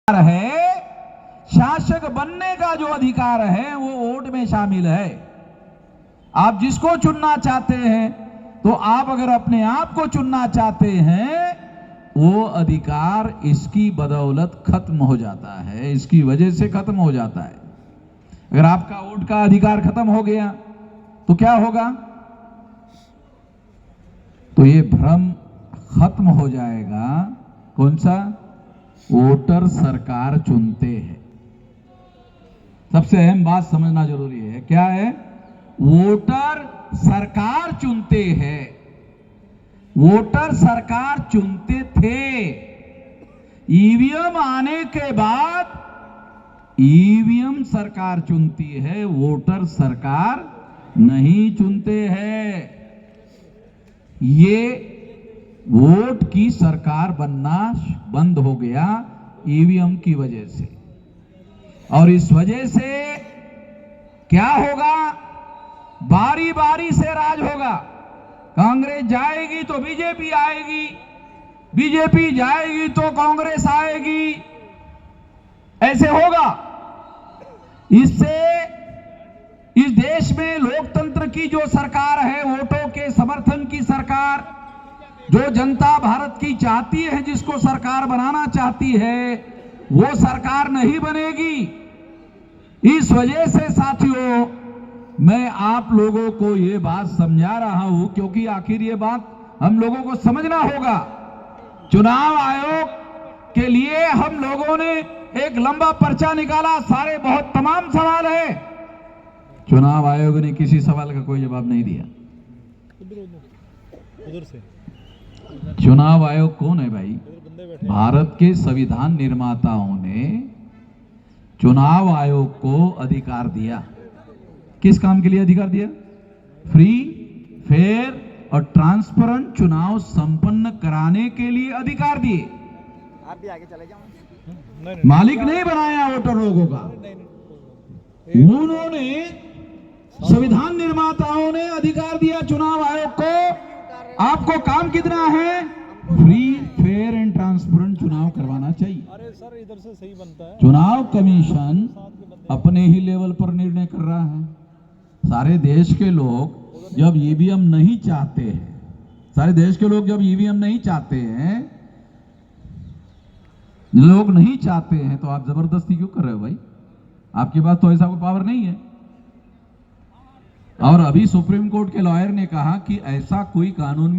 है, शासक बनने का जो अधिकार है वो वोट में शामिल है। आप जिसको चुनना चाहते हैं, तो आप अगर अपने आप को चुनना चाहते हैं, वो अधिकार इसकी बदौलत खत्म हो जाता है, इसकी वजह से खत्म हो जाता है। अगर आपका वोट का अधिकार खत्म हो गया तो क्या होगा? तो ये भ्रम खत्म हो जाएगा। कौन सा? वोटर सरकार चुनते हैं। सबसे अहम बात समझना जरूरी है। क्या है? वोटर सरकार चुनते हैं। वोटर सरकार चुनते थे। ईवीएम आने के बाद ईवीएम सरकार चुनती है, वोटर सरकार नहीं चुनते हैं। ये वोट की सरकार बनना बंद हो गया ईवीएम की वजह से। और इस वजह से क्या होगा? बारी बारी से राज होगा। कांग्रेस जाएगी तो बीजेपी आएगी, बीजेपी जाएगी तो कांग्रेस आएगी, ऐसे होगा। इससे इस देश में लोकतंत्र की जो सरकार है, वोटों के समर्थन की सरकार, जो जनता भारत की चाहती है, जिसको सरकार बनाना चाहती है, वो सरकार नहीं बनेगी। इस वजह से साथियों, मैं आप लोगों को ये बात समझा रहा हूं, क्योंकि आखिर ये बात हम लोगों को समझना होगा। चुनाव आयोग के लिए हम लोगों ने एक लंबा पर्चा निकाला, सारे बहुत तमाम सवाल है। चुनाव आयोग ने किसी सवाल का कोई जवाब नहीं दिया। उधर से चुनाव आयोग कौन है भाई? भारत के संविधान निर्माताओं ने चुनाव आयोग को अधिकार दिया। किस काम के लिए अधिकार दिया? फ्री, फेयर और ट्रांसपेरेंट चुनाव संपन्न कराने के लिए अधिकार दिए। आप भी आगे चले जाओ। मालिक नहीं बनाया वोटर लोगों का, उन्होंने संविधान निर्माताओं ने अधिकार दिया चुनाव आयोग को। आपको काम कितना है? फ्री, फेयर एंड ट्रांसपेरेंट चुनाव करवाना चाहिए। अरे सर, इधर से सही बनता है। चुनाव कमीशन अपने ही लेवल पर निर्णय कर रहा है। सारे देश के लोग जब ईवीएम नहीं चाहते हैं, सारे देश के लोग जब ईवीएम नहीं चाहते हैं, लोग नहीं चाहते हैं, तो आप जबरदस्ती क्यों कर रहे हो भाई? आपके पास तो ऐसा कोई पावर नहीं है। और अभी सुप्रीम कोर्ट के लॉयर ने कहा कि ऐसा कोई कानून